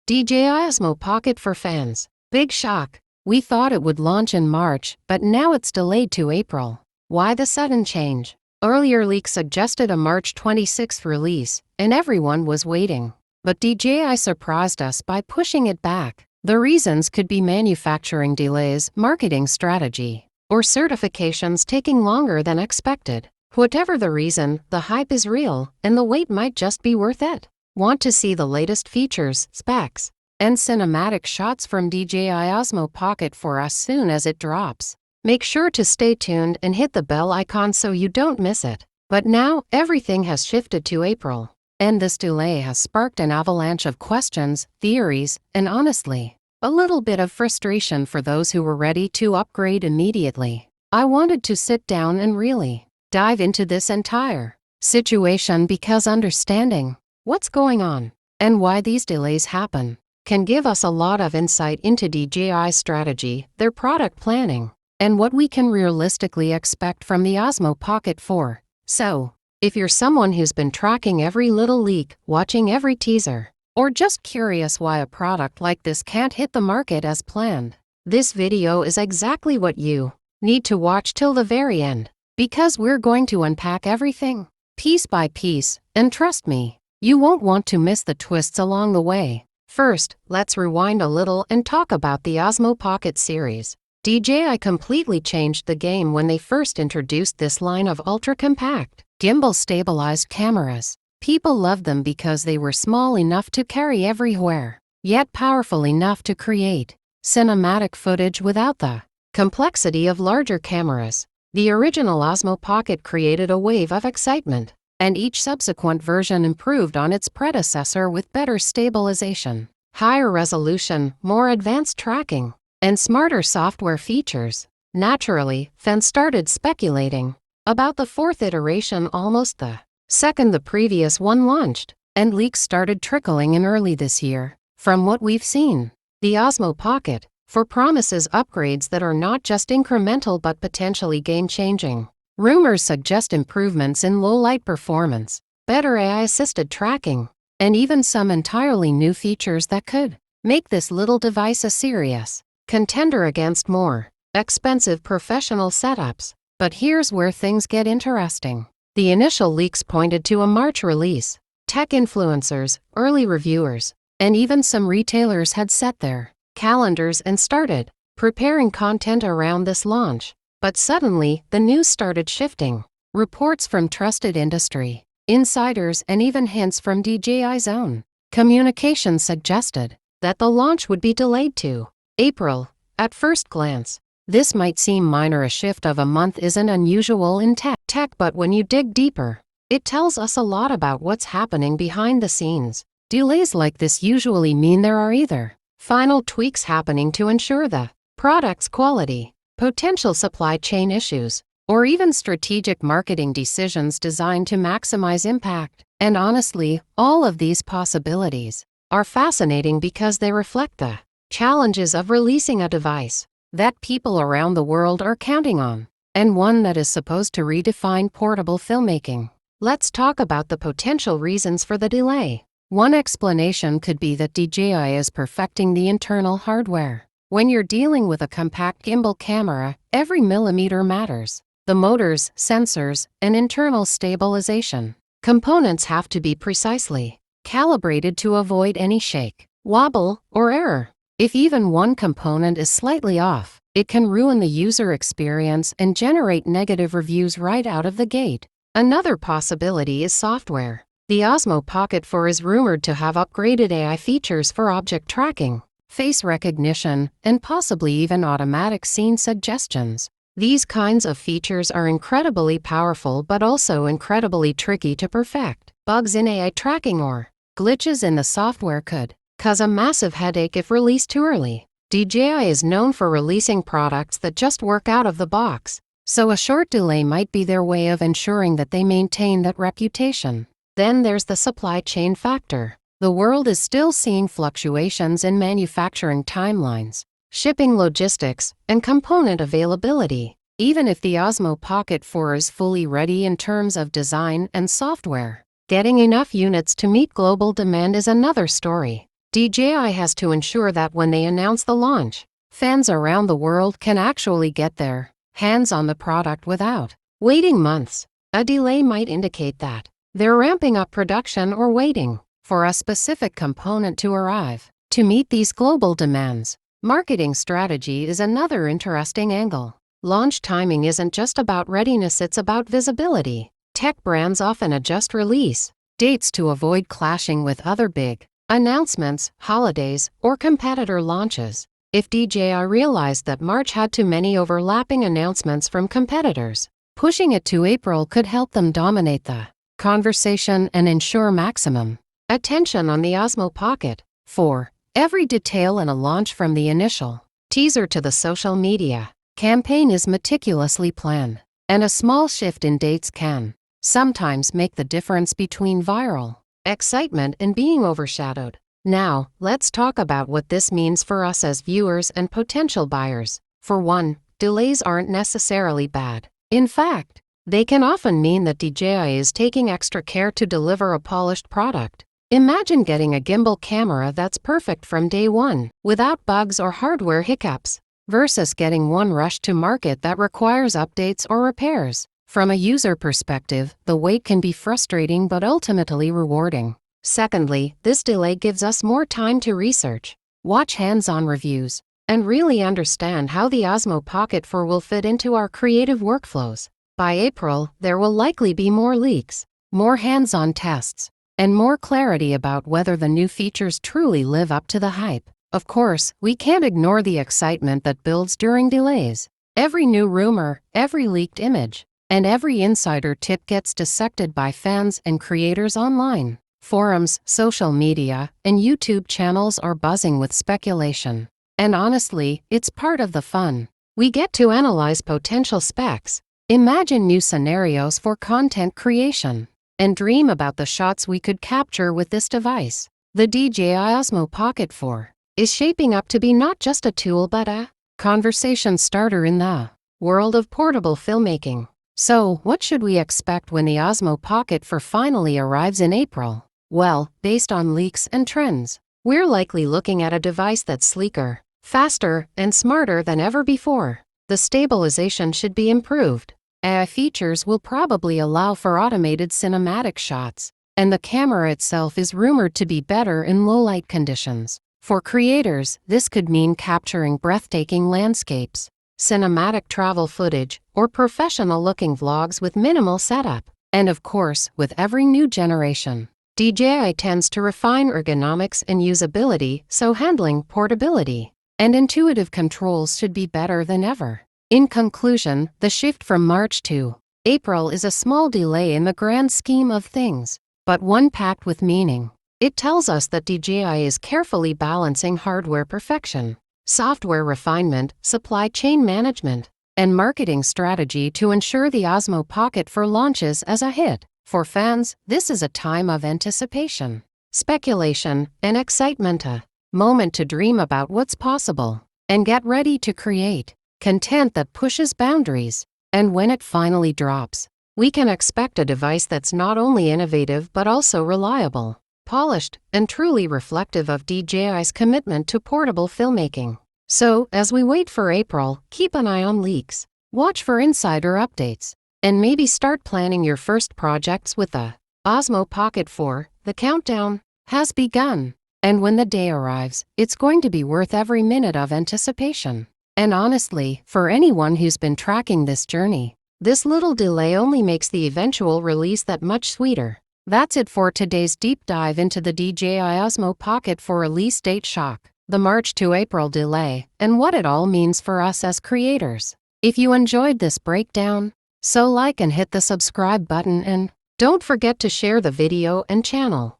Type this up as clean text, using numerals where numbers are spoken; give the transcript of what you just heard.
DJI Osmo Pocket for fans. Big shock. We thought it would launch in March, but now it's delayed to April. Why the sudden change? Earlier leaks suggested a March 26th release, and everyone was waiting. But DJI surprised us by pushing it back. The reasons could be manufacturing delays, marketing strategy, or certifications taking longer than expected. Whatever the reason, the hype is real, and the wait might just be worth it. Want to see the latest features, specs, and cinematic shots from DJI Osmo Pocket for as soon as it drops? Make sure to stay tuned and hit the bell icon so you don't miss it. But now, everything has shifted to April, and this delay has sparked an avalanche of questions, theories, and honestly, a little bit of frustration for those who were ready to upgrade immediately. I wanted to sit down and really dive into this entire situation because understanding what's going on and why these delays happen can give us a lot of insight into DJI's strategy, their product planning, and what we can realistically expect from the Osmo Pocket 4. So, if you're someone who's been tracking every little leak, watching every teaser, or just curious why a product like this can't hit the market as planned, this video is exactly what you need to watch till the very end. Because we're going to unpack everything, piece by piece, and trust me, you won't want to miss the twists along the way. First, let's rewind a little and talk about the Osmo Pocket series. DJI completely changed the game when they first introduced this line of ultra-compact, gimbal-stabilized cameras. People loved them because they were small enough to carry everywhere, yet powerful enough to create cinematic footage without the complexity of larger cameras. The original Osmo Pocket created a wave of excitement, and each subsequent version improved on its predecessor with better stabilization, higher resolution, more advanced tracking, and smarter software features. Naturally, fans started speculating about the fourth iteration almost the second the previous one launched, and leaks started trickling in early this year. From what we've seen, the Osmo Pocket 4 promises upgrades that are not just incremental but potentially game-changing. Rumors suggest improvements in low-light performance, better AI-assisted tracking, and even some entirely new features that could make this little device a serious contender against more expensive professional setups. But here's where things get interesting. The initial leaks pointed to a March release. Tech influencers, early reviewers, and even some retailers had set their calendars and started preparing content around this launch. But suddenly, the news started shifting. Reports from trusted industry insiders and even hints from DJI's own communications suggested that the launch would be delayed to April. At first glance, this might seem minor. A shift of a month isn't unusual in tech, but when you dig deeper, it tells us a lot about what's happening behind the scenes. Delays like this usually mean there are either final tweaks happening to ensure the product's quality, potential supply chain issues, or even strategic marketing decisions designed to maximize impact. And honestly, all of these possibilities are fascinating because they reflect the challenges of releasing a device that people around the world are counting on, and one that is supposed to redefine portable filmmaking. Let's talk about the potential reasons for the delay. One explanation could be that DJI is perfecting the internal hardware. When you're dealing with a compact gimbal camera, every millimeter matters. The motors, sensors, and internal stabilization components have to be precisely calibrated to avoid any shake, wobble, or error. If even one component is slightly off, it can ruin the user experience and generate negative reviews right out of the gate. Another possibility is software. The Osmo Pocket 4 is rumored to have upgraded AI features for object tracking, face recognition, and possibly even automatic scene suggestions. These kinds of features are incredibly powerful but also incredibly tricky to perfect. Bugs in AI tracking or glitches in the software could cause a massive headache if released too early. DJI is known for releasing products that just work out of the box, so a short delay might be their way of ensuring that they maintain that reputation. Then there's the supply chain factor. The world is still seeing fluctuations in manufacturing timelines, shipping logistics, and component availability. Even if the Osmo Pocket 4 is fully ready in terms of design and software, getting enough units to meet global demand is another story. DJI has to ensure that when they announce the launch, fans around the world can actually get their hands on the product without waiting months. A delay might indicate that they're ramping up production or waiting for a specific component to arrive. To meet these global demands, marketing strategy is another interesting angle. Launch timing isn't just about readiness, it's about visibility. Tech brands often adjust release dates to avoid clashing with other big announcements, holidays, or competitor launches. If DJI realized that March had too many overlapping announcements from competitors, pushing it to April could help them dominate the conversation and ensure maximum attention on the Osmo Pocket. 4. Every detail in a launch, from the initial teaser to the social media campaign, is meticulously planned, and a small shift in dates can sometimes make the difference between viral excitement and being overshadowed. Now, let's talk about what this means for us as viewers and potential buyers. For one, delays aren't necessarily bad. In fact, they can often mean that DJI is taking extra care to deliver a polished product. Imagine getting a gimbal camera that's perfect from day one, without bugs or hardware hiccups, versus getting one rushed to market that requires updates or repairs. From a user perspective, the wait can be frustrating but ultimately rewarding. Secondly, this delay gives us more time to research, watch hands-on reviews, and really understand how the Osmo Pocket 4 will fit into our creative workflows. By April, there will likely be more leaks, more hands-on tests, and more clarity about whether the new features truly live up to the hype. Of course, we can't ignore the excitement that builds during delays. Every new rumor, every leaked image, and every insider tip gets dissected by fans and creators online. Forums, social media, and YouTube channels are buzzing with speculation. And honestly, it's part of the fun. We get to analyze potential specs, imagine new scenarios for content creation, and dream about the shots we could capture with this device. The DJI Osmo Pocket 4 is shaping up to be not just a tool but a conversation starter in the world of portable filmmaking. So, what should we expect when the Osmo Pocket 4 finally arrives in April? Well, based on leaks and trends, we're likely looking at a device that's sleeker, faster, and smarter than ever before. The stabilization should be improved. AI features will probably allow for automated cinematic shots, and the camera itself is rumored to be better in low-light conditions. For creators, this could mean capturing breathtaking landscapes, cinematic travel footage, or professional-looking vlogs with minimal setup. And of course, with every new generation, DJI tends to refine ergonomics and usability, so handling, portability, and intuitive controls should be better than ever. In conclusion, the shift from March to April is a small delay in the grand scheme of things, but one packed with meaning. It tells us that DJI is carefully balancing hardware perfection, software refinement, supply chain management, and marketing strategy to ensure the Osmo Pocket 4 launches as a hit. For fans, this is a time of anticipation, speculation, and excitement, a moment to dream about what's possible and get ready to create content that pushes boundaries. And when it finally drops, we can expect a device that's not only innovative but also reliable, polished, and truly reflective of DJI's commitment to portable filmmaking. So, as we wait for April, keep an eye on leaks, watch for insider updates, and maybe start planning your first projects with the Osmo Pocket 4. The countdown has begun, and when the day arrives, it's going to be worth every minute of anticipation. And honestly, for anyone who's been tracking this journey, this little delay only makes the eventual release that much sweeter. That's it for today's deep dive into the DJI Osmo Pocket 4 release date shock, the March to April delay, and what it all means for us as creators. If you enjoyed this breakdown, so like and hit the subscribe button, and don't forget to share the video and channel.